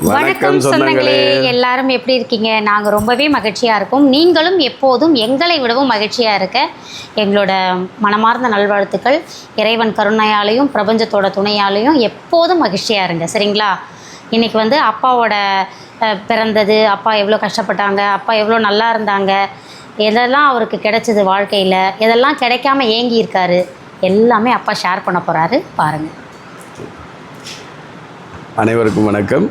வணக்கம் சொந்தங்களே, எல்லாரும் எப்படி இருக்கீங்க? நாங்கள் ரொம்பவே மகிழ்ச்சியாக இருக்கோம். நீங்களும் எப்போதும் எங்களை விடவும் மகிழ்ச்சியாக இருக்க எங்களோட மனமார்ந்த நல்வாழ்த்துக்கள். இறைவன் கருணையாலையும் பிரபஞ்சத்தோட துணையாலையும் எப்போதும் மகிழ்ச்சியாக இருங்க, சரிங்களா? இன்றைக்கி வந்து அப்பாவோட பிறந்தது, அப்பா எவ்வளோ கஷ்டப்பட்டாங்க, அப்பா எவ்வளோ நல்லா இருந்தாங்க, எதெல்லாம் அவருக்கு கிடைச்சிது வாழ்க்கையில், எதெல்லாம் கிடைக்காம ஏங்கி இருக்காரு, எல்லாமே அப்பா ஷேர் பண்ண போகிறாரு, பாருங்கள். அனைவருக்கும் வணக்கம்.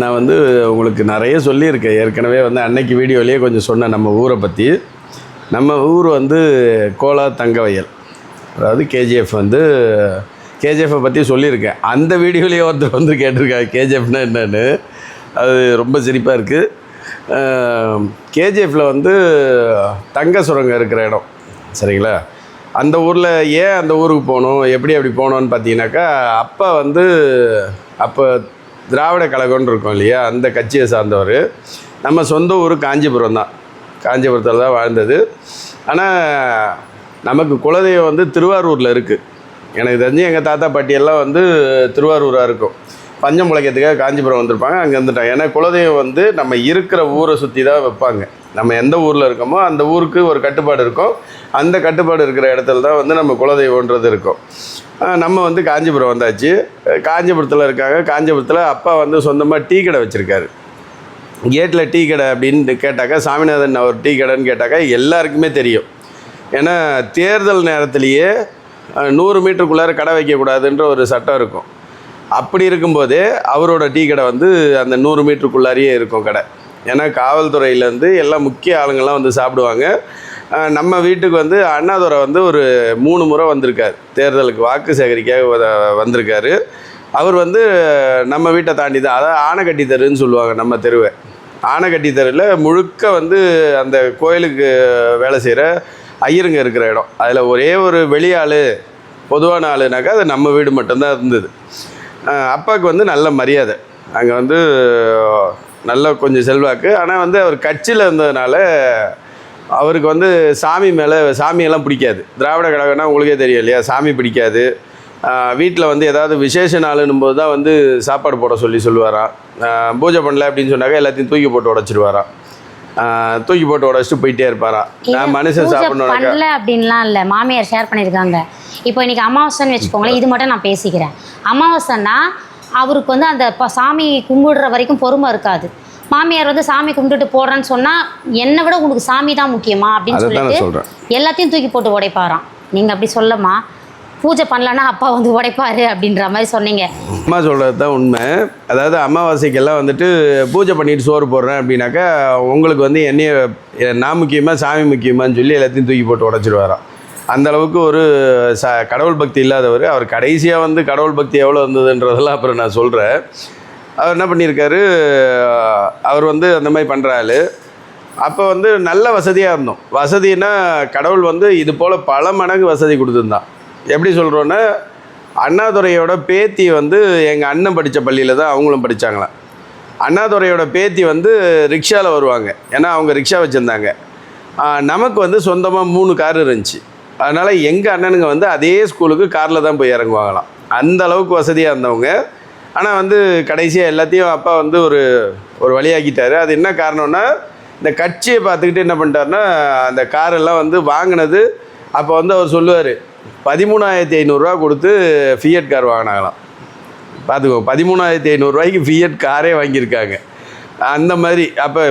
நான் வந்து உங்களுக்கு நிறைய சொல்லியிருக்கேன் ஏற்கனவே. வந்து அன்னைக்கு வீடியோலேயே கொஞ்சம் சொன்னேன் நம்ம ஊரை பற்றி. நம்ம ஊர் வந்து கோலா தங்கவயல், அதாவது கேஜிஎஃப். வந்து கேஜிஎஃப்பை பற்றி சொல்லியிருக்கேன். அந்த வீடியோலேயே ஒருத்தர் வந்து கேட்டிருக்காங்க கேஜிஎஃப்னா என்னென்னு. அது ரொம்ப சிரிப்பாக இருக்குது. கேஜிஎஃப்பில் வந்து தங்க சுரங்கம் இருக்கிற இடம், சரிங்களா? அந்த ஊரில் ஏன் அந்த ஊருக்கு போகணும், அப்படி போகணுன்னு பார்த்தீங்கன்னாக்கா, அப்போ திராவிட கழகம்னு இருக்கும் இல்லையா, அந்த கட்சியை சார்ந்தவர். நம்ம சொந்த ஊர் காஞ்சிபுரம் தான், காஞ்சிபுரத்தில் தான் வாழ்ந்தது. ஆனால் நமக்கு குலதெய்வம் வந்து திருவாரூரில் இருக்குது. எனக்கு தெரிஞ்சு எங்கள் தாத்தா பாட்டியெல்லாம் வந்து திருவாரூராக இருக்கும். பஞ்சம் முளைக்கிறதுக்காக காஞ்சிபுரம் வந்திருப்பாங்க, அங்கே வந்துட்டாங்க. ஏன்னா குலதெய்வம் வந்து நம்ம இருக்கிற ஊரை சுற்றி தான் வைப்பாங்க. நம்ம எந்த ஊரில் இருக்கோமோ அந்த ஊருக்கு ஒரு கட்டுப்பாடு இருக்கும். அந்த கட்டுப்பாடு இருக்கிற இடத்துல தான் வந்து நம்ம குலதெய்வன்றது இருக்கும். நம்ம வந்து காஞ்சிபுரம் வந்தாச்சு. காஞ்சிபுரத்தில் இருக்காங்க. காஞ்சிபுரத்தில் அப்பா வந்து சொந்தமாக டீ கடை வச்சுருக்காரு. கேட்டில் டீ கடை அப்படின்னு கேட்டாக்கா, சாமிநாதன் அவர் டீ கடைன்னு கேட்டாக்கா எல்லாருக்குமே தெரியும். ஏன்னா தேர்தல் நேரத்துலேயே 100 மீட்டருக்குள்ளார கடை வைக்கக்கூடாதுன்ற ஒரு சட்டம் இருக்கும். அப்படி இருக்கும்போதே அவரோட டீ கடை வந்து அந்த 100 மீட்டருக்குள்ளாரியே இருக்கும் கடை. ஏன்னா காவல்துறையிலேருந்து எல்லாம் முக்கிய ஆளுங்கள்லாம் வந்து சாப்பிடுவாங்க. நம்ம வீட்டுக்கு வந்து அண்ணாதுரை வந்து ஒரு 3 முறை வந்திருக்கார், தேர்தலுக்கு வாக்கு சேகரிக்க வந்திருக்காரு. அவர் வந்து நம்ம வீட்டை தாண்டி தான், அதாவது ஆனைக்கட்டி தெருன்னு சொல்லுவாங்க நம்ம தெருவை. ஆனைக்கட்டி தெருவில் முழுக்க வந்து அந்த கோயிலுக்கு வேலை செய்கிற ஐயருங்க இருக்கிற இடம். அதில் ஒரே ஒரு வெளியாள், பொதுவான ஆளுனாக்கா அது நம்ம வீடு மட்டும்தான் இருந்தது. அப்பாவுக்கு வந்து நல்ல மரியாதை அங்கே வந்து, நல்ல கொஞ்சம் செல்வாக்கு. ஆனால் வந்து அவர் கட்சியில் இருந்ததுனால அவருக்கு வந்து சாமியெல்லாம் பிடிக்காது. திராவிட கழகம்னா உங்களுக்கே தெரியும் இல்லையா, சாமி பிடிக்காது. வீட்டில் வந்து ஏதாவது விசேஷ நாளுன்னும் போது தான் வந்து சாப்பாடு போட சொல்லுவாராம். பூஜை பண்ணல அப்படின்னு சொன்னாக்கா எல்லாத்தையும் தூக்கி போட்டு உடச்சிடுவாராம். தூக்கி போட்டு உடச்சிட்டு போயிட்டே இருப்பாராம். நான் மனுஷன் சாப்பிடணும் அப்படின்லாம் இல்லை. மாமியார் ஷேர் பண்ணியிருக்காங்க. இப்போ இன்றைக்கி அமாவாசைன்னு வச்சுக்கோங்களேன், இது மட்டும் நான் பேசிக்கிறேன். அமாவாசைன்னா அவருக்கு வந்து அந்த சாமி கும்பிடுற வரைக்கும் பொறுமை இருக்காது. மாமியார் வந்து சாமி கும்பிட்டுட்டு போடுறேன்னு சொன்னால், என்னை விட உங்களுக்கு சாமி தான் முக்கியமா அப்படின்னு சொல்லிட்டு எல்லாத்தையும் தூக்கி போட்டு உடைப்பாராம். நீங்கள் அப்படி சொல்லமா, பூஜை பண்ணலன்னா அப்பா வந்து உடைப்பாரு அப்படின்ற மாதிரி சொன்னீங்க. அம்மா சொல்கிறது தான் உண்மை. அதாவது அமாவாசைக்கெல்லாம் வந்துட்டு பூஜை பண்ணிட்டு சோறு போடுறேன் அப்படின்னாக்கா, உங்களுக்கு வந்து நான் முக்கியமா சாமி முக்கியமான்னு சொல்லி எல்லாத்தையும் தூக்கி போட்டு உடச்சிடுவாராம். அந்தளவுக்கு ஒரு கடவுள் பக்தி இல்லாதவர். அவர் கடைசியாக வந்து கடவுள் பக்தி எவ்வளோ இருந்ததுன்றதெல்லாம் அப்புறம் நான் சொல்கிறேன். அவர் என்ன பண்ணியிருக்காரு, அவர் வந்து அந்த மாதிரி பண்ணுறாரு. அப்போ வந்து நல்ல வசதியாக இருந்தோம். வசதினா கடவுள் வந்து இது போல் பல மடங்கு வசதி கொடுத்துருந்தான். எப்படி சொல்கிறோன்னா, அண்ணாதுரையோட பேத்தி வந்து எங்கள் அண்ணன் படித்த பள்ளியில் தான் அவங்களும் படித்தாங்களாம். அண்ணாதுரையோட பேத்தி வந்து ரிக்ஷாவில் வருவாங்க, ஏன்னா அவங்க ரிக்ஷா வச்சுருந்தாங்க. நமக்கு வந்து சொந்தமாக 3 கார் இருந்துச்சு. அதனால் எங்கள் அண்ணனுங்க வந்து அதே ஸ்கூலுக்கு காரில் தான் போய் இறங்குவாங்களாம். அந்த அளவுக்கு வசதியாக இருந்தவங்க. ஆனால் வந்து கடைசியாக எல்லாத்தையும் அப்பா வந்து ஒரு வழியாக்கிட்டார். அது என்ன காரணம்னா, இந்த கட்சியை பார்த்துக்கிட்டு என்ன பண்ணிட்டாருன்னா, அந்த காரெல்லாம் வந்து வாங்கினது அப்போ வந்து அவர் சொல்லுவார், 13,500 கொடுத்து ஃபியட் கார் வாங்கினாங்களாம். பார்த்துக்கோ, 13,500 ஃபியட் காரே வாங்கியிருக்காங்க. அந்த மாதிரி அப்போ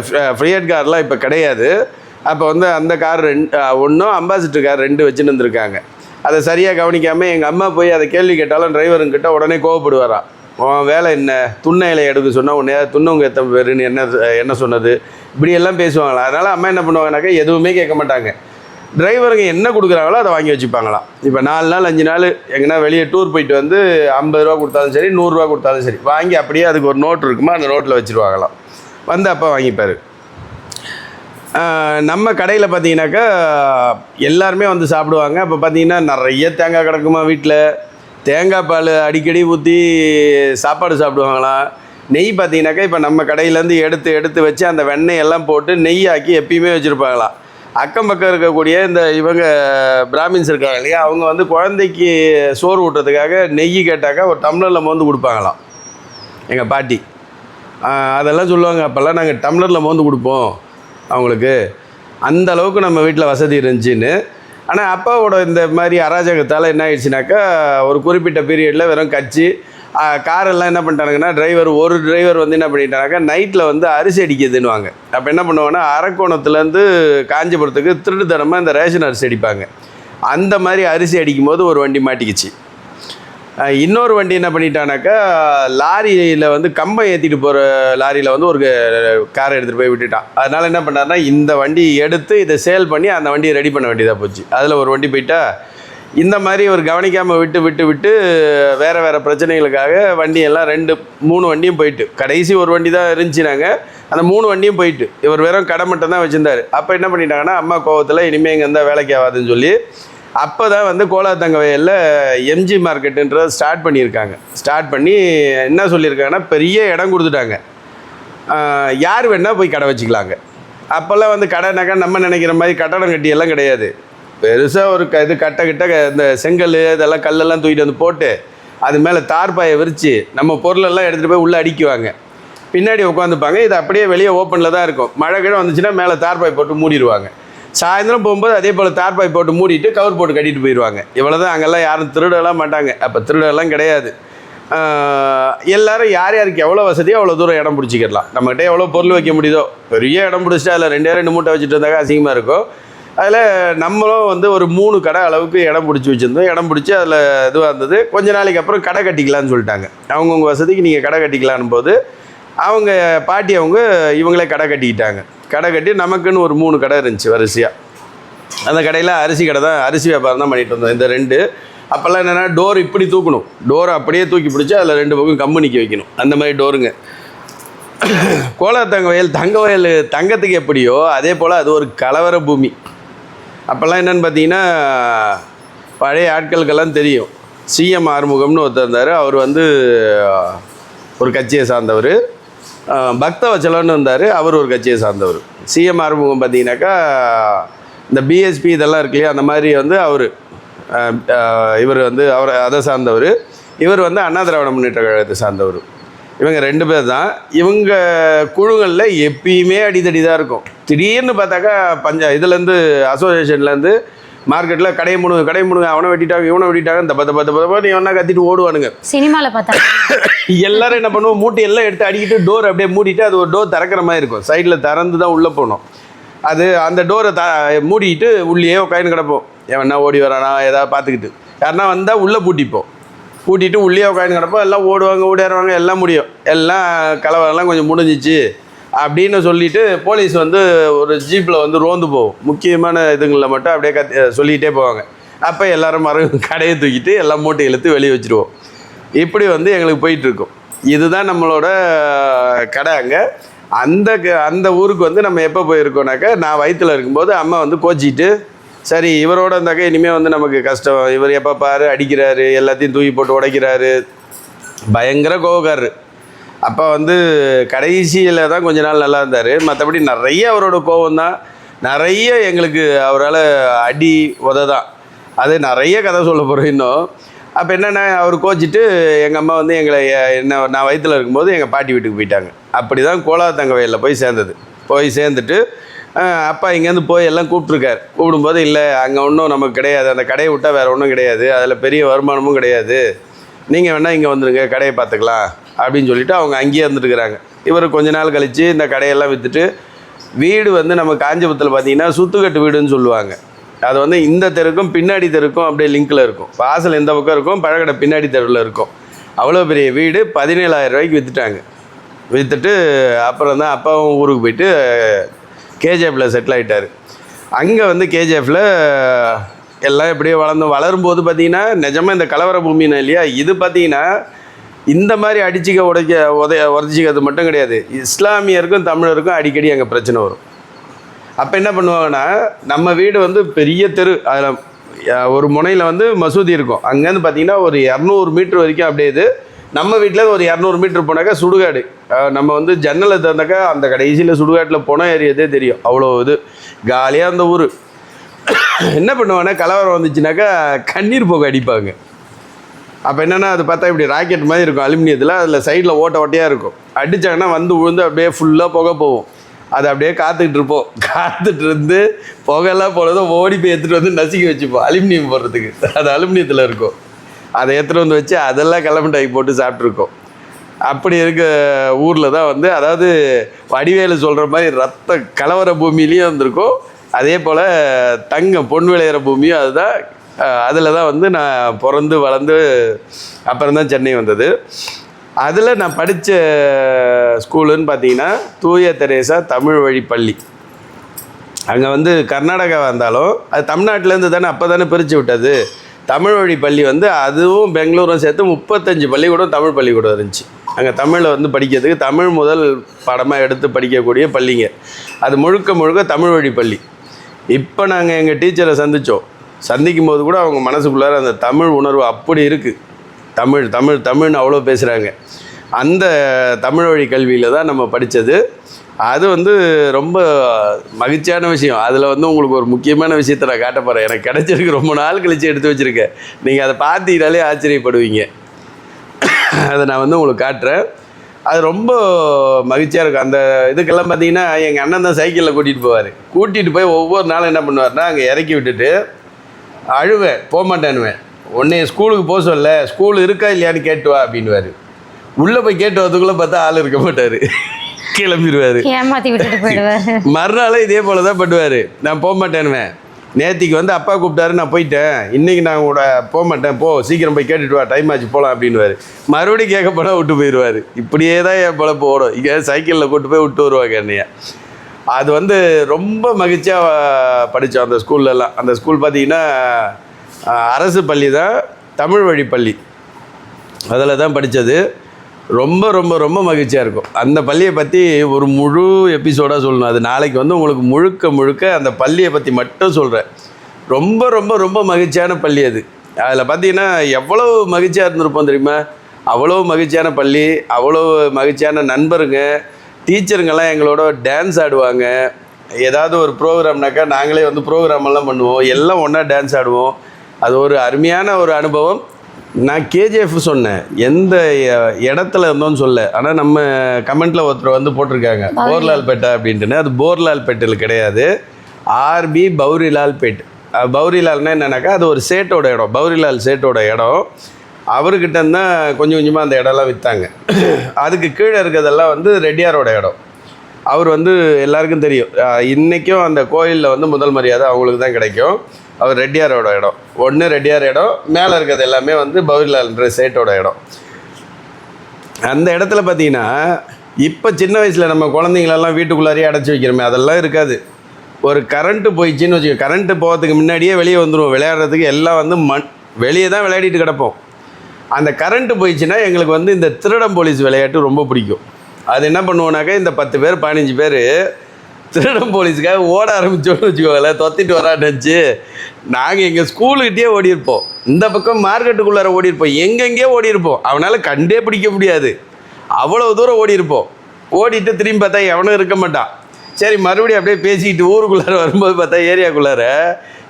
ஃபியட் கார்லாம் இப்போ கிடையாது. அப்போ வந்து அந்த கார் 1 அம்பாசிடர் கார் 2 வச்சுன்னு இருந்திருக்காங்க. அதை சரியாக கவனிக்காமல் எங்கள் அம்மா போய் அதை கேள்வி கேட்டாலும் டிரைவருங்கிட்ட உடனே கோவப்படுவாராம். வேலை என்ன, துண்ணை இலை எடுக்க சொன்னால் உன்னை துண்ணவங்க எத்தனை பேருன்னு என்ன சொன்னது, இப்படியெல்லாம் பேசுவாங்களா. அதனால் அம்மா என்ன பண்ணுவாங்கனாக்கா, எதுவுமே கேட்க மாட்டாங்க. டிரைவருங்க என்ன கொடுக்குறாங்களோ அதை வாங்கி வச்சுப்பாங்களாம். இப்போ 4 நாள் 5 நாள் எங்கன்னா வெளியே டூர் போயிட்டு வந்து 50 ரூபா கொடுத்தாலும் சரி, 100 ரூபா கொடுத்தாலும் சரி, வாங்கி அப்படியே அதுக்கு ஒரு நோட்டு இருக்குமா, அந்த நோட்டில் வச்சுருவாங்களாம். வந்து அப்பா வாங்கிப்பார். நம்ம கடையில் பார்த்தீங்கன்னாக்கா எல்லாருமே வந்து சாப்பிடுவாங்க. அப்போ பார்த்தீங்கன்னா நிறைய தேங்காய் கிடக்குமா வீட்டில். தேங்காய் பால் அடிக்கடி ஊற்றி சாப்பாடு சாப்பிடுவாங்களாம். நெய் பார்த்தீங்கன்னாக்கா இப்போ நம்ம கடையிலேருந்து எடுத்து வச்சு அந்த வெண்ணெய் எல்லாம் போட்டு நெய் ஆக்கி எப்பயுமே வச்சுருப்பாங்களாம். அக்கம் பக்கம் இருக்கக்கூடிய இவங்க பிராமின்ஸ் இருக்காங்க இல்லையா, அவங்க வந்து குழந்தைக்கு சோறு ஊட்டுறதுக்காக நெய் கேட்டாக்கா ஒரு டம்ளரில் மோந்து கொடுப்பாங்களாம் எங்கள் பாட்டி. அதெல்லாம் சொல்லுவாங்க. அப்போல்லாம் நாங்கள் டம்ளரில் மோந்து கொடுப்போம் அவங்களுக்கு, அந்த அளவுக்கு நம்ம வீட்டில் வசதி இருந்துச்சின்னு. ஆனால் அப்பாவோட இந்த மாதிரி அராஜகத்தால் என்ன ஆயிடுச்சுனாக்கா, ஒரு குறிப்பிட்ட பீரியடில் வெறும் கட்சி காரெல்லாம் என்ன பண்ணிட்டானுங்கன்னா, ஒரு டிரைவர் வந்து என்ன பண்ணிட்டானாக்கா, நைட்டில் வந்து அரிசி அடிக்குதுன்னுவாங்க. அப்போ என்ன பண்ணுவாங்கன்னா, அரக்கோணத்துலேருந்து காஞ்சிபுரத்துக்கு திருட்டுத்தனமாக இந்த ரேஷன் அரிசி அடிப்பாங்க. அந்த மாதிரி அரிசி அடிக்கும்போது ஒரு வண்டி மாட்டிக்கிச்சு. இன்னொரு வண்டி என்ன பண்ணிட்டானாக்கா, லாரியில் வந்து கம்பம் ஏற்றிட்டு போகிற லாரியில் வந்து ஒரு காரை எடுத்துகிட்டு போய் விட்டுட்டான். அதனால் என்ன பண்ணார்னா, இந்த வண்டி எடுத்து இதை சேல் பண்ணி அந்த வண்டியை ரெடி பண்ண வேண்டியதாக போச்சு. அதில் ஒரு வண்டி போயிட்டா, இந்த மாதிரி ஒரு கவனிக்காமல் விட்டு வேறு பிரச்சனைகளுக்காக வண்டியெல்லாம் 2-3 வண்டியும் போயிட்டு, கடைசி ஒரு வண்டி தான் இருந்துச்சுனாங்க. அந்த 3 வண்டியும் போயிட்டு, இவர் வெறும் கடை மட்டும் தான் வச்சுருந்தார். அப்போ என்ன பண்ணிட்டாங்கன்னா, அம்மா கோவத்தில் இனிமேல் இங்கே இருந்தால் வேலைக்கு ஆகாதுன்னு சொல்லி அப்போ தான் வந்து கோலாத்தங்க வயலில் எம்ஜி மார்க்கெட்டுன்றதை ஸ்டார்ட் பண்ணியிருக்காங்க. ஸ்டார்ட் பண்ணி என்ன சொல்லியிருக்காங்கன்னா, பெரிய இடம் கொடுத்துட்டாங்க, யார் வேணால் போய் கடை வச்சுக்கலாங்க. அப்போல்லாம் வந்து கடைனாக்கா நம்ம நினைக்கிற மாதிரி கட்டடம் கட்டியெல்லாம் கிடையாது. பெருசாக ஒரு இது கட்ட இந்த செங்கல் இதெல்லாம் கல்லெல்லாம் தூக்கிட்டு வந்து போட்டு அது மேலே தார்பாயை விரித்து நம்ம பொருளெல்லாம் எடுத்துகிட்டு போய் உள்ளே அடிக்குவாங்க. பின்னாடி உட்காந்துப்பாங்க. இது அப்படியே வெளியே ஓப்பனில் தான் இருக்கும். மழை கிழமை வந்துச்சுன்னா மேலே தார்பாய் போட்டு மூடிடுவாங்க. சாயந்தரம் போகும்போது அதே போல் தார்பாய் போட்டு மூடிட்டு கவர் போட்டு கட்டிட்டு போயிடுவாங்க. இவ்வளோ தான். அங்கெல்லாம் யாரும் திருடலாம் மாட்டாங்க. அப்போ திருடெல்லாம் கிடையாது. எல்லோரும் யாருக்கு எவ்வளோ வசதியோ அவ்வளோ தூரம் இடம் பிடிச்சிக்கிடலாம். நம்மகிட்ட எவ்வளோ பொருள் வைக்க முடியுதோ, பெரிய இடம் பிடிச்சிட்டா அதில் 2 மூட்டை வச்சுட்டு இருந்தாக்கா அசிங்கமாக இருக்கும். அதில் நம்மளும் வந்து ஒரு 3 கடை அளவுக்கு இடம் பிடிச்சி வச்சுருந்தோம். இடம் பிடிச்சி அதில் இதுவாக இருந்தது. கொஞ்ச நாளைக்கு அப்புறம் கடை கட்டிக்கலான்னு சொல்லிட்டாங்க. அவங்கவுங்க வசதிக்கு நீங்கள் கடை கட்டிக்கலான்னு போது அவங்க பாட்டி இவங்களே கடை கட்டிக்கிட்டாங்க. கடை கட்டி நமக்குன்னு ஒரு 3 கடை இருந்துச்சு வரிசையாக. அந்த கடையில் அரிசி கடை தான், அரிசி வியாபாரம் தான் பண்ணிகிட்டு இருந்தோம். இந்த 2 அப்போல்லாம் என்னென்னா, டோர் இப்படி தூக்கணும், டோரை அப்படியே தூக்கி பிடிச்சி அதில் 2 பக்கம் கம்பெனிக்கு வைக்கணும். அந்த மாதிரி டோருங்க. கோலாத்தங்க வயல் தங்க வயல் தங்கத்துக்கு எப்படியோ அதே போல் அது ஒரு கலவர பூமி. அப்போல்லாம் என்னென்னு பார்த்தீங்கன்னா, பழைய ஆட்களுக்கெல்லாம் தெரியும். சிஎம் ஆறுமுகம்னு ஒருத்தர் இருந்தார். அவர் வந்து ஒரு கட்சியை சார்ந்தவர். பக்தவச்சலன்னு இருந்தார், அவர் ஒரு கட்சியை சார்ந்தவர். சிஎம் ஆறுமுகம் பார்த்தீங்கன்னாக்கா, இந்த பிஎஸ்பி இதெல்லாம் இருக்கு இல்லையா, அந்த மாதிரி வந்து இவர் வந்து அதை சார்ந்தவர். இவர் வந்து அண்ணா திராவிட முன்னேற்ற கழகத்தை சார்ந்தவர். இவங்க 2 பேர் தான். இவங்க குழுங்களில் எப்பயுமே அடிதடி தான் இருக்கும். திடீர்னு பார்த்தாக்கா இதுலேருந்து அசோசியேஷன்லேருந்து மார்க்கெட்டில் கடையை முடுங்க அவனை வெட்டிட்டாங்க இவனை வெட்டிட்டாங்க இந்த பத்த நீ ஒன்றா கத்திட்டு ஓடுவானுங்க. சினிமாவில் பார்த்தா எல்லாரும் என்ன பண்ணுவோம், மூட்டை எல்லாம் எடுத்து அடிக்கிட்டு டோர் அப்படியே மூடிட்டு, அது ஒரு டோர் திறக்கிற மாதிரி இருக்கும். சைடில் திறந்து தான் உள்ளே போகணும். அந்த டோரை மூடிட்டு உள்ளே உட்காந்து கிடப்போம். எவனா ஓடி வரானா ஏதாவது பார்த்துக்கிட்டு, யாருன்னா வந்தால் உள்ளே பூட்டிட்டு உள்ளே உட்காந்து கிடப்போம். எல்லாம் ஓடிடுவாங்க, எல்லாம் முடியும். எல்லாம் கலவரெல்லாம் கொஞ்சம் முடிஞ்சிச்சு அப்படின்னு சொல்லிவிட்டு போலீஸ் வந்து ஒரு ஜீப்பில் வந்து ரோந்து போகும். முக்கியமான இதுங்களில் மட்டும் அப்படியே சொல்லிகிட்டே போவாங்க. அப்போ எல்லோரும் கடையை தூக்கிட்டு எல்லாம் மூட்டை இழுத்து வெளியே வச்சுருவோம். இப்படி வந்து எங்களுக்கு போயிட்டுருக்கும். இதுதான் நம்மளோட கடை. அங்கே அந்த ஊருக்கு வந்து நம்ம எப்போ போயிருக்கோம்னாக்கா, நான் வயிற்றில் இருக்கும்போது அம்மா வந்து கோச்சிட்டு, சரி இவரோட இருந்தாக்கா இனிமேல் வந்து நமக்கு கஷ்டம், இவர் எப்போ பாரு அடிக்கிறாரு, எல்லாத்தையும் தூக்கி போட்டு உடைக்கிறாரு, பயங்கர கோவக்காரரு. அப்போ வந்து கடைசியில் தான் கொஞ்ச நாள் நல்லா இருந்தார். மற்றபடி நிறைய அவரோட கோவம் தான். நிறைய எங்களுக்கு அவரால் அடி தான். அது நிறைய கதை சொல்ல போகிறோம் இன்னும். அப்போ என்னென்னா, அவர் கோச்சிட்டு எங்கள் அம்மா வந்து நான் வயிற்றில் இருக்கும்போது எங்கள் பாட்டி வீட்டுக்கு போயிட்டாங்க. அப்படி தான் கோலாத்தங்க வயலில் போய் சேர்ந்துட்டு அப்பா இங்கேருந்து போய் எல்லாம் கூப்பிட்ருக்கார். கூப்பிடும்போது, இல்லை அங்கே ஒன்றும் நமக்கு கிடையாது, அந்த கடையை விட்டால் வேறு ஒன்றும் கிடையாது, அதில் பெரிய வருமானமும் கிடையாது, நீங்கள் வேணால் இங்கே வந்துடுங்க, கடையை பார்த்துக்கலாம் அப்படின்னு சொல்லிவிட்டு அவங்க அங்கேயே இருந்துட்டுருக்குறாங்க. இவர் கொஞ்ச நாள் கழித்து இந்த கடையெல்லாம் விற்றுட்டு வீடு வந்து நம்ம காஞ்சிபுரத்தில் பார்த்தீங்கன்னா சுத்துக்கட்டு வீடுன்னு சொல்லுவாங்க. அது வந்து இந்த தெருக்கும் பின்னாடி தெருக்கும் அப்படியே லிங்கில் இருக்கும். வாசல் இந்த பக்கம் இருக்கும், பழக்கடை பின்னாடி தெருவில் இருக்கும். அவ்வளோ பெரிய வீடு 17,000 ரூபாய்க்கு விற்றுட்டாங்க. விற்றுட்டு அப்புறம் தான் அப்பாவும் ஊருக்கு போயிட்டு கேஜிஎஃப்பில் செட்டில் ஆகிட்டார். அங்கே வந்து கேஜிஎஃப்பில் எல்லாம் எப்படியோ வளரும்போது பார்த்திங்கன்னா, நிஜமாக இந்த கலவர பூமின்னு இல்லையா, இது பார்த்திங்கன்னா இந்த மாதிரி உடச்சிக்கிறது மட்டும் கிடையாது, இஸ்லாமியருக்கும் தமிழருக்கும் அடிக்கடி அங்கே பிரச்சனை வரும். அப்போ என்ன பண்ணுவாங்கன்னா, நம்ம வீடு வந்து பெரிய தெரு, அதில் ஒரு முனையில் வந்து மசூதி இருக்கும். அங்கேருந்து பார்த்திங்கன்னா ஒரு 200 மீட்ரு வரைக்கும் அப்படியே இது. நம்ம வீட்டில் ஒரு 200 மீட்ரு போனாக்கா சுடுகாடு. நம்ம வந்து ஜன்னலை திறந்தாக்கா அந்த கடைசியில் சுடுகாட்டில் போனால் ஏறியதே தெரியும். அவ்வளோ இது காலியாக அந்த ஊர். என்ன பண்ணுவாங்கன்னா, கலவரம் வந்துச்சுனாக்கா கண்ணீர் போக அடிப்பாங்க. அப்போ என்னென்னா அது பார்த்தா இப்படி ராக்கெட் மாதிரி இருக்கும் அலுமினியத்தில், அதில் சைடில் ஓட்டையாக இருக்கும். அடித்தாங்கன்னா வந்து விழுந்து அப்படியே ஃபுல்லாக புகை போகும். அதை அப்படியே காத்துட்டு இருந்து புகையெல்லாம் போனதும் ஓடி போய் எடுத்துகிட்டு வந்து நசுக்கி வச்சுப்போம் அலுமினியம் போடுறதுக்கு. அது அலுமினியத்தில் இருக்கும். அதை எடுத்துகிட்டு வந்து வச்சு அதெல்லாம் கிளம்பிட்டாக்கி போட்டு சாப்பிட்ருக்கோம். அப்படி இருக்க ஊரில் தான் வந்து, அதாவது வடிவேலு சொல்கிற மாதிரி ரத்த கலவர பூமியிலையும் வந்திருக்கும், அதே போல் தங்கம் பொன் விளையிற பூமியும் அதுதான். அதில் தான் வந்து நான் பிறந்து வளர்ந்து அப்புறம் தான் சென்னை வந்தது. அதில் நான் படித்த ஸ்கூலுன்னு பார்த்தீங்கன்னா தூய தெரேசா தமிழ் வழி பள்ளி. அங்கே வந்து கர்நாடகா வந்தாலும் அது தமிழ்நாட்டிலேருந்து தானே, அப்போ தானே பிரித்து விட்டது. தமிழ் வழி பள்ளி வந்து அதுவும் பெங்களூரும் சேர்த்து 35 பள்ளிக்கூடம் தமிழ் பள்ளிக்கூடம் இருந்துச்சு. அங்கே தமிழில் வந்து படிக்கிறதுக்கு தமிழ் முதல் பாடமாக எடுத்து படிக்கக்கூடிய பள்ளிங்க. அது முழுக்க தமிழ் வழி பள்ளி. இப்போ நாங்கள் எங்கள் டீச்சரை சந்திக்கும் போது கூட அவங்க மனசுக்குள்ளார அந்த தமிழ் உணர்வு அப்படி இருக்குது. தமிழ்னு அவ்வளோ பேசுகிறாங்க. அந்த தமிழ் வழி கல்வியில் தான் நம்ம படித்தது. அது வந்து ரொம்ப மகிழ்ச்சியான விஷயம். அதில் வந்து உங்களுக்கு ஒரு முக்கியமான விஷயத்தை நான் காட்ட போகிறேன். எனக்கு கிடச்சிருக்கு, ரொம்ப நாள் கழித்து எடுத்து வச்சுருக்கேன். நீங்கள் அதை பார்த்தீங்கனாலே ஆச்சரியப்படுவீங்க. அதை நான் வந்து உங்களுக்கு காட்டுறேன். அது ரொம்ப மகிழ்ச்சியாக இருக்கும். அந்த இதுக்கெல்லாம் பார்த்தீங்கன்னா எங்கள் அண்ணன் தான் சைக்கிளில் கூட்டிகிட்டு போய் ஒவ்வொரு நாளும் என்ன பண்ணுவார்னா அங்கே இறக்கி விட்டுட்டு அழுவேன், போக மாட்டேன்னுவேன். உடனே ஸ்கூலுக்கு போக சொல்ல, ஸ்கூல் இருக்கா இல்லையான்னு கேட்டுவா அப்படின்வார். உள்ளே போய் கேட்டு வரதுக்குள்ளே பார்த்தா ஆள் இருக்க மாட்டார், கிளம்பிடுவார், ஏமாற்றி விட்டுட்டு போயிடுவார். மறுநாளும் இதே போல் தான் பண்ணுவார். நான் போக மாட்டேன்னுவேன். நேற்றுக்கு வந்து அப்பா கூப்பிட்டாரு, நான் போயிட்டேன், இன்றைக்கி நான் கூட போக மாட்டேன், போ சீக்கிரம் போய் கேட்டுட்டு வா, டைம் ஆச்சு போகலாம் அப்படின்வார். மறுபடியும் கேட்க போனால் விட்டு போயிடுவார். இப்படியே தான் என் போல போடும். இங்கே சைக்கிளில் கூப்பிட்டு போய் விட்டு வருவாங்க என்னைய. அது வந்து ரொம்ப மகிழ்ச்சியாக படித்தோம் அந்த ஸ்கூல்லலாம். அந்த ஸ்கூல் பார்த்திங்கன்னா அரசு பள்ளி தான், தமிழ் வழி பள்ளி. அதில் தான் படித்தது. ரொம்ப ரொம்ப ரொம்ப மகிழ்ச்சியாக இருக்கும். அந்த பள்ளியை பற்றி ஒரு முழு எபிசோடாக சொல்லணும். அது நாளைக்கு வந்து உங்களுக்கு முழுக்க அந்த பள்ளியை பற்றி மட்டும் சொல்கிறேன். ரொம்ப ரொம்ப ரொம்ப மகிழ்ச்சியான பள்ளி அது. அதில் பார்த்திங்கன்னா எவ்வளோ மகிழ்ச்சியாக இருந்திருப்போம் தெரியுமா? அவ்வளோ மகிழ்ச்சியான பள்ளி, அவ்வளோ மகிழ்ச்சியான நண்பருங்க. டீச்சருங்கெல்லாம் எங்களோட டான்ஸ் ஆடுவாங்க. ஏதாவது ஒரு ப்ரோக்ராம்னாக்கா நாங்களே வந்து ப்ரோக்ராமெல்லாம் பண்ணுவோம், எல்லாம் ஒன்றா டான்ஸ் ஆடுவோம். அது ஒரு அருமையான ஒரு அனுபவம். நான் கேஜிஎஃப் சொன்னேன், எந்த இடத்துல இருந்தோன்னு சொல்ல. ஆனால் நம்ம கமெண்ட்டில் ஒருத்தர் வந்து போட்டிருக்காங்க போர்லால்பேட்டை அப்படின்ட்டுன்னு. அது போர்லால்பேட்டில் கிடையாது, ஆர்பி பௌரிலால்பேட். பௌரிலால்னா என்னன்னாக்கா அது ஒரு சேட்டோட இடம், பௌரிலால் சேட்டோட இடம். அவர்கிட்ட தான் கொஞ்சம் கொஞ்சமாக அந்த இடம்லாம் விற்றாங்க. அதுக்கு கீழே இருக்கிறதெல்லாம் வந்து ரெட்டியாரோட இடம். அவர் வந்து எல்லாருக்கும் தெரியும், இன்றைக்கும் அந்த கோயிலில் வந்து முதல் மரியாதை அவங்களுக்கு தான் கிடைக்கும். அவர் ரெட்டியாரோட இடம். ஒன்று ரெட்டியார் இடம், மேலே இருக்கிறது எல்லாமே வந்து பௌரிலால்ன்ற சேட்டோட இடம். அந்த இடத்துல பார்த்தீங்கன்னா இப்போ சின்ன வயசில் நம்ம குழந்தைங்களெல்லாம் வீட்டுக்குள்ளாரையே அடைச்சி வைக்கிறோமே, அதெல்லாம் இருக்காது. ஒரு கரண்ட்டு போயிடுச்சின்னு வச்சுக்கோ, கரண்ட்டு போகிறதுக்கு முன்னாடியே வெளியே வந்துடுவோம் விளையாடுறதுக்கு. எல்லாம் வந்து வெளியே தான் விளையாடிட்டு கிடப்போம். அந்த கரண்ட்டு போயிடுச்சுன்னா எங்களுக்கு வந்து இந்த திருடம் போலீஸ் விளையாட்டு ரொம்ப பிடிக்கும். அது என்ன பண்ணுவோன்னாக்கா, இந்த 10 பேர் 15 பேர் திருடம் போலீஸுக்காக ஓட ஆரம்பித்தோன்னு வச்சுக்கோங்களேன், தொத்திட்டு வரான்னுச்சு. நாங்கள் எங்கள் ஸ்கூலுக்கிட்டே ஓடிருப்போம், இந்த பக்கம் மார்க்கெட்டுக்குள்ளார ஓடிருப்போம், எங்கெங்கேயோ ஓடிருப்போம். அவனால் கண்டே பிடிக்க முடியாது, அவ்வளோ தூரம் ஓடிருப்போம். ஓடிட்டு திரும்பி பார்த்தா எவனும் இருக்க மாட்டான். சரி, மறுபடியும் அப்படியே பேசிக்கிட்டு ஊருக்குள்ளார வரும்போது பார்த்தா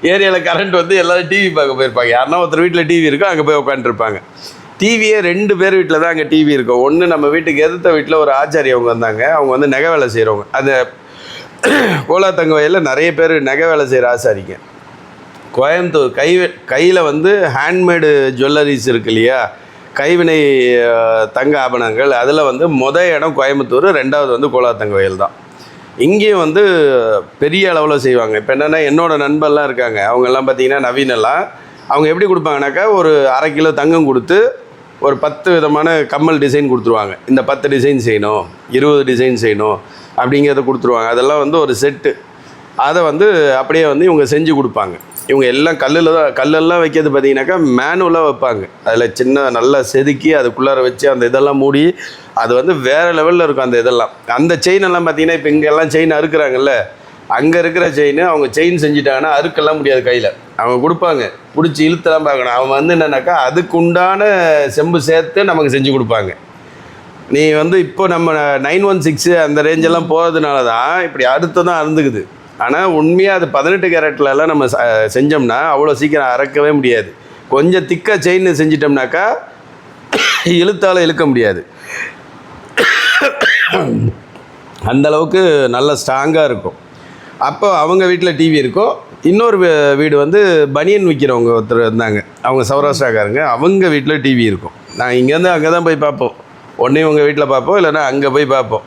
ஏரியாவில் கரண்ட் வந்து எல்லோரும் டிவி பார்க்க போயிருப்பாங்க. யாருன்னா ஒருத்தர் வீட்டில் டிவி இருக்கோ அங்கே போய் உட்காந்துருப்பாங்க. டிவியே 2 பேர் வீட்டில் தான் அங்கே டிவி இருக்கும். ஒன்று நம்ம வீட்டுக்கு எதிர்த்த வீட்டில் ஒரு ஆச்சாரி அவங்க வந்தாங்க, அவங்க வந்து நகை வேலை செய்கிறவங்க. அந்த கோலாத்தங்க வயலில் நிறைய பேர் நகை வேலை செய்கிற ஆசாரிங்க. கோயம்புத்தூர் கையில் வந்து ஹேண்ட்மேடு ஜுவல்லரிஸ் இருக்கு இல்லையா, கைவினை தங்க ஆபரணங்கள். அதில் வந்து இடம் கோயம்புத்தூர், 2வது வந்து கோலாத்தங்க வயல் தான். இங்கேயும் வந்து பெரிய அளவில் செய்வாங்க. இப்போ என்னென்னா என்னோடய நண்பர்லாம் இருக்காங்க, அவங்கெல்லாம் பார்த்திங்கன்னா நவீனெல்லாம் அவங்க எப்படி கொடுப்பாங்கனாக்கா, ஒரு 1/2 கிலோ தங்கம் கொடுத்து ஒரு 10 விதமான கம்மல் டிசைன் கொடுத்துருவாங்க. இந்த 10 டிசைன் செய்யணும், 20 டிசைன் செய்யணும் அப்படிங்கிறத கொடுத்துருவாங்க. அதெல்லாம் வந்து ஒரு செட்டு. அதை வந்து அப்படியே வந்து இவங்க செஞ்சு கொடுப்பாங்க. இவங்க எல்லாம் கல்லெல்லாம் வைக்கிறது பார்த்திங்கனாக்கா மேனுவலாக வைப்பாங்க. அதில் சின்ன நல்லா செதுக்கி அதுக்குள்ளார வச்சு அந்த இதெல்லாம் மூடி, அது வந்து வேறு லெவலில் இருக்கும் அந்த இதெல்லாம். அந்த செயினெல்லாம் பார்த்திங்கன்னா இப்போ இங்கெல்லாம் செயின் அறுக்குறாங்கல்ல, அங்கே இருக்கிற செயின் அவங்க செயின் செஞ்சுட்டாங்கன்னா அறுக்கெல்லாம் முடியாது. கையில் அவங்க கொடுப்பாங்க, பிடிச்சி இழுத்தெல்லாம் பார்க்கணும். அவன் வந்து என்னன்னாக்கா அதுக்குண்டான செம்பு சேர்த்து நமக்கு செஞ்சு கொடுப்பாங்க. நீ வந்து இப்போ நம்ம 916 அந்த ரேஞ்செல்லாம் போகிறதுனால தான் இப்படி அறுத்து தான் அறுந்துக்குது. ஆனால் உண்மையாக அது 18 கேரட்லலாம் நம்ம செஞ்சோம்னா அவ்வளோ சீக்கிரம் அறக்கவே முடியாது. கொஞ்சம் திக்காக செயின் செஞ்சிட்டோம்னாக்கா இழுத்தாலும் இழுக்க முடியாது. அந்தளவுக்கு நல்ல ஸ்ட்ராங்காக இருக்கும். அப்போ அவங்க வீட்டில் டிவி இருக்கும். இன்னொரு வீடு வந்து பனியன் விற்கிறவங்க ஒருத்தர் இருந்தாங்க, அவங்க சௌராஷ்டிராக்காரங்க. அவங்க வீட்டில் டிவி இருக்கும். நான் இங்கேருந்து அங்கே தான் போய் பார்ப்போம். ஒன்றே உங்கள் வீட்டில் பார்ப்போம், இல்லைன்னா அங்கே போய் பார்ப்போம்.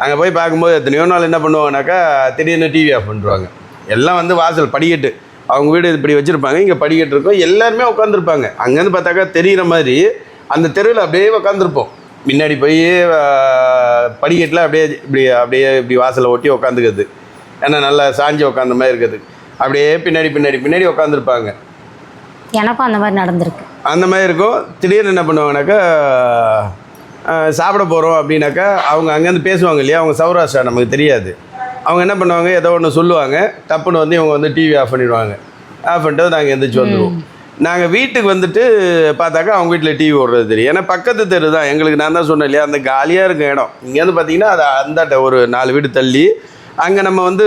அங்கே போய் பார்க்கும்போது எத்தனையோ நாள் என்ன பண்ணுவாங்கனாக்கா திடீர்னு டிவி ஆஃப் பண்ணிடுவாங்க. எல்லாம் வந்து வாசல் படிக்கட்டு, அவங்க வீடு இப்படி வச்சுருப்பாங்க, இங்கே படிக்கட்டு இருக்கும், எல்லாருமே உட்காந்துருப்பாங்க. அங்கேருந்து பார்த்தாக்கா தெரிகிற மாதிரி அந்த தெருவில் அப்படியே உட்காந்துருப்போம். முன்னாடி போய் படிக்கட்டில் இப்படி வாசலை ஒட்டி உட்காந்துக்கிறது. ஏன்னா நல்லா சாஞ்சி உட்காந்த மாதிரி இருக்குது. அப்படியே பின்னாடி உட்காந்துருப்பாங்க. எனக்கும் அந்த மாதிரி நடந்திருக்கு. அந்த மாதிரி இருக்கும். திடீர்னு என்ன பண்ணுவாங்கனாக்கா சாப்பிட போகிறோம் அப்படின்னாக்கா அவங்க அங்கேருந்து பேசுவாங்க இல்லையா, அவங்க சௌராஷ்டிரா, நமக்கு தெரியாது. அவங்க என்ன பண்ணுவாங்க, ஏதோ ஒன்று சொல்லுவாங்க, டப்புன்னு வந்து இவங்க வந்து டிவி ஆஃப் பண்ணிடுவாங்க. ஆஃப் பண்ணிட்டு நாங்கள் எந்திரிச்சு வந்துடுவோம். நாங்கள் வீட்டுக்கு வந்துட்டு பார்த்தாக்கா அவங்க வீட்டில் டிவி ஓடுறது தெரியும். ஏன்னா பக்கத்து தெரு தான் எங்களுக்கு. நான் தான் சொன்னேன் இல்லையா, அந்த காலியாக இருக்க இடம். இங்கேருந்து பார்த்தீங்கன்னா அது அந்த ஒரு 4 வீடு தள்ளி அங்கே நம்ம வந்து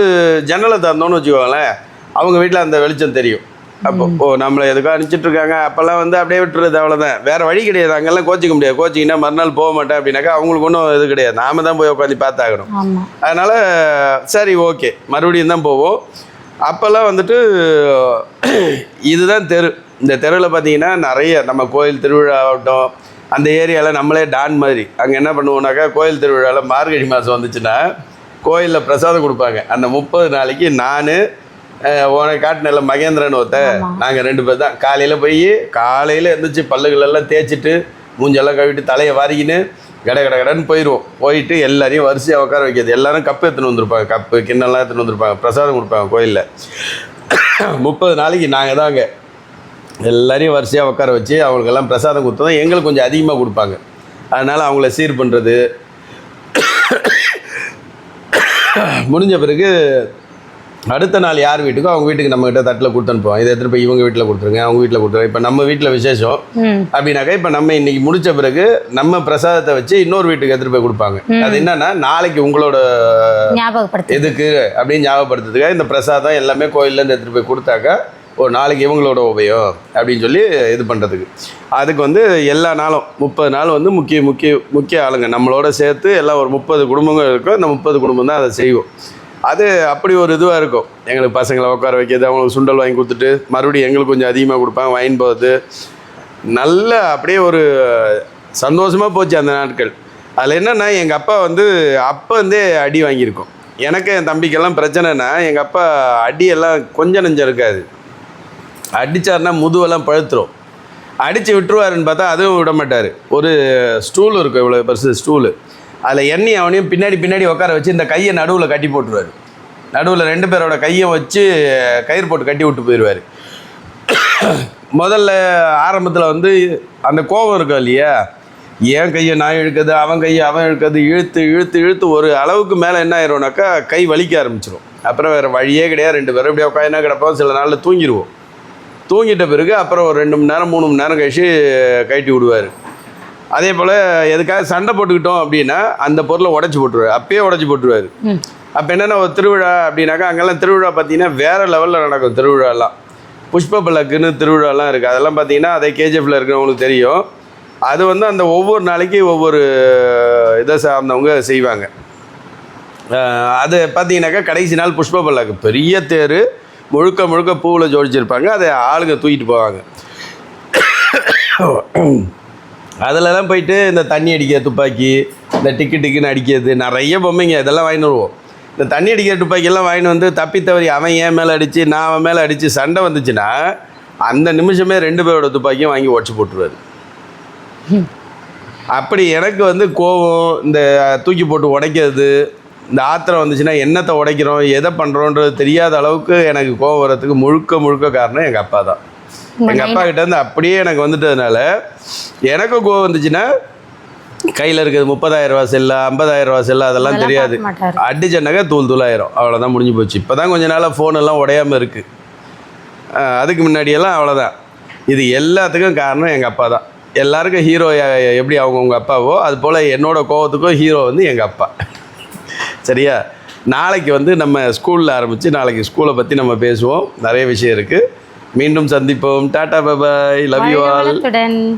ஜன்னலை திறந்தோன்னு வச்சுக்கோங்களேன், அவங்க வீட்டில் அந்த வெளிச்சம் தெரியும். அப்போ நம்மளை எதுக்காக அனுப்பிச்சிட்ருக்காங்க, அப்போல்லாம் வந்து அப்படியே விட்டுறது, அவ்வளோதான். வேறு வழி கிடையாது. அங்கெல்லாம் கோச்சிக்க முடியாது. கோச்சிங்கன்னா மறுநாள் போக மாட்டேன் அப்படின்னாக்கா அவங்களுக்கு ஒன்றும் இது கிடையாது. நாம தான் போய் உட்காந்து பார்த்தாகணும். அதனால் சரி ஓகே மறுபடியும் தான் போவோம். அப்போல்லாம் வந்துட்டு இதுதான் தெரு. இந்த தெருவில் பார்த்தீங்கன்னா நிறைய நம்ம கோயில் திருவிழா ஆகட்டும், அந்த ஏரியாவில் நம்மளே டான் மாதிரி. அங்கே என்ன பண்ணுவோம்னாக்கா, கோயில் திருவிழாவில் மார்கழி மாதம் வந்துச்சுன்னா கோயிலில் பிரசாதம் கொடுப்பாங்க. அந்த 30 நாளைக்கு நான் உனக்கு காட்டின மகேந்திரன் நாங்கள் 2 பேர் தான். காலையில் எழுந்திரிச்சு பல்லுகளெல்லாம் தேய்ச்சிட்டு மூஞ்செல்லாம் கழுவிட்டு தலையை வாரிக்கின்னு கடன்னு போயிடுவோம். போயிட்டு எல்லாரையும் வரிசையாக உட்கார வைக்கிறது. எல்லோரும் கப்பு எடுத்துன்னு வந்திருப்பாங்க, கப்பு கிண்ணெல்லாம் எடுத்துன்னு வந்திருப்பாங்க, பிரசாதம் கொடுப்பாங்க கோயிலில். 30 நாளைக்கு நாங்கள் தாங்க எல்லாரையும் வரிசையாக உட்கார வச்சு அவங்களுக்கெல்லாம் பிரசாதம் கொடுத்தோம். எங்களுக்கு கொஞ்சம் அதிகமாக கொடுப்பாங்க. அதனால் அவங்கள சீர் பண்ணுறது முடிஞ்ச பிறகு அடுத்த நாள் யார் வீட்டுக்கோ அவங்க வீட்டுக்கு நம்மகிட்ட தட்டில் கொடுத்து அனுப்புவோம். இதை எடுத்துகிட்டு போய் இவங்க வீட்டில் கொடுத்துருங்க, அவங்க வீட்டில் கொடுத்துருங்க. இப்போ நம்ம வீட்டில் விசேஷம் அப்படின்னாக்கா, இப்போ நம்ம இன்றைக்கி முடித்த பிறகு நம்ம பிரசாதத்தை வச்சு இன்னொரு வீட்டுக்கு எடுத்துகிட்டு போய் கொடுப்பாங்க. அது என்னன்னா, நாளைக்கு உங்களோட எதுக்கு அப்படின்னு ஞாபகப்படுத்துறதுக்காக இந்த பிரசாதம் எல்லாமே கோயிலேருந்து எடுத்துகிட்டு போய் கொடுத்தாக்கா ஒரு நாளைக்கு இவங்களோட உபயம் அப்படின்னு சொல்லி இது பண்ணுறதுக்கு. அதுக்கு வந்து எல்லா நாளும் 30 நாள் வந்து முக்கிய ஆளுங்க நம்மளோட சேர்த்து எல்லாம் ஒரு 30 குடும்பங்கள் இருக்கும். இந்த 30 குடும்பம் தான் அதை செய்வோம். அது அப்படி ஒரு இதுவாக இருக்கும். எங்களுக்கு பசங்களை உட்கார வைக்கிறது, அவங்களுக்கு சுண்டல் வாங்கி கொடுத்துட்டு மறுபடியும் எங்களுக்கு கொஞ்சம் அதிகமாக கொடுப்பாங்க, வாங்கிட்டு போகிறது. நல்ல அப்படியே ஒரு சந்தோஷமாக போச்சு அந்த நாட்கள். அதில் என்னென்னா, எங்கள் அப்பா வந்து அப்போ இருந்தே அடி வாங்கியிருக்கோம். எனக்கு என் தம்பிக்கெல்லாம் பிரச்சனைனா, எங்கள் அப்பா அடியெல்லாம் கொஞ்சம் நெஞ்சம் இருக்காது. அடித்தார்னா முதுவெல்லாம் பழுத்துரும். அடித்து விட்டுருவாருன்னு பார்த்தா அதுவும் விட மாட்டார். ஒரு ஸ்டூல் இருக்கும், இவ்வளோ பெருசு ஸ்டூலு, அதில் எண்ணெய் அவனையும் பின்னாடி உட்கார வச்சு இந்த கையை நடுவில் கட்டி போட்டுருவார். நடுவில் 2 பேரோட கையை வச்சு கயிறு போட்டு கட்டி விட்டு போயிடுவார். முதல்ல ஆரம்பத்தில் வந்து அந்த கோபம் இருக்கும் இல்லையா, ஏன் கையை நான் இழுக்கிறது, அவன் கையை அவன் இழுக்கிறது, இழுத்து ஒரு அளவுக்கு மேலே என்ன ஆயிடும்னாக்கா கை வலிக்க ஆரம்பிச்சிடும். அப்புறம் வேறு வழியே கிடையாது. 2 பேரும் இப்படியே உட்காந்துனா கிடப்போம். சில நாளில் தூங்கிடுவோம். தூங்கிட்ட பிறகு அப்புறம் ஒரு 2 மணி நேரம் 3 மணி நேரம் கழிச்சு கட்டி விடுவார். அதே போல் எதுக்காக சண்டை போட்டுக்கிட்டோம் அப்படின்னா அந்த பொருளை உடச்சி போட்டுருவார். அப்பயே உடச்சி போட்டுருவார். அப்போ என்னென்னா, ஒரு திருவிழா அப்படின்னாக்கா அங்கெல்லாம் திருவிழா பார்த்தீங்கன்னா வேறு லெவலில் நடக்கும். திருவிழாலாம் புஷ்ப பல்லக்குன்னு திருவிழாலாம் இருக்குது. அதெல்லாம் பார்த்தீங்கன்னா அதே கேஜிஎஃப்பில் இருக்கிறவங்களுக்கு தெரியும். அது வந்து அந்த ஒவ்வொரு நாளைக்கு ஒவ்வொரு இதை சார்ந்தவங்க செய்வாங்க. அது பார்த்தீங்கன்னாக்கா கடைசி நாள் புஷ்ப பல்லக்கு, பெரிய தேர் முழுக்க பூவில் ஜோடிச்சிருப்பாங்க. அதை ஆளுங்க தூக்கிட்டு போவாங்க. அதிலலாம் போயிட்டு இந்த தண்ணி அடிக்கிற துப்பாக்கி, இந்த டிக்குன்னு அடிக்கிறது, நிறைய பொம்மைங்க இதெல்லாம் வாங்கிட்டு வருவோம். இந்த தண்ணி அடிக்கிற துப்பாக்கியெல்லாம் வாங்கிட்டு வந்து தப்பித்தவறி அவன் என் மேலே அடித்து நான் அவன் மேலே அடித்து சண்டை வந்துச்சுன்னா அந்த நிமிஷமே 2 பேரோட துப்பாக்கியும் வாங்கி உடச்சி போட்டுருவார். அப்படி எனக்கு வந்து கோவம், இந்த தூக்கி போட்டு உடைக்கிறது, இந்த ஆத்திரம் வந்துச்சுன்னா என்னத்தை உடைக்கிறோம் எதை பண்ணுறோன்றது தெரியாத அளவுக்கு எனக்கு கோவம் வர்றதுக்கு முழுக்க காரணம் எங்கள் அப்பா தான். எங்கள் அப்பா கிட்டேருந்து அப்படியே எனக்கு வந்துட்டதுனால எனக்கு கோவம் வந்துச்சுன்னா கையில் இருக்கிறது 30,000 ரூபா செல்லா 50,000 ரூபா செல்லா அதெல்லாம் தெரியாது. அடிச்சனாக்கா தூளாயிரும். அவ்வளோதான், முடிஞ்சு போச்சு. இப்போ தான் கொஞ்ச நாளாக ஃபோனெல்லாம் உடையாமல் இருக்குது. அதுக்கு முன்னாடியெல்லாம் அவ்வளோதான். இது எல்லாத்துக்கும் காரணம் எங்கள் அப்பா தான். எல்லாருக்கும் ஹீரோ எப்படி அவங்கவுங்க அப்பாவோ அது போல் என்னோடய கோவத்துக்கும் ஹீரோ வந்து எங்கள் அப்பா. சரியா? நாளைக்கு வந்து நம்ம ஸ்கூலில் ஆரம்பித்து நாளைக்கு ஸ்கூலை பற்றி நம்ம பேசுவோம். நிறைய விஷயம் இருக்குது. மீண்டும் சந்திப்போம். டாடா பாய், லவ் யூ வாழ்க ஆல். வளத்துடன்.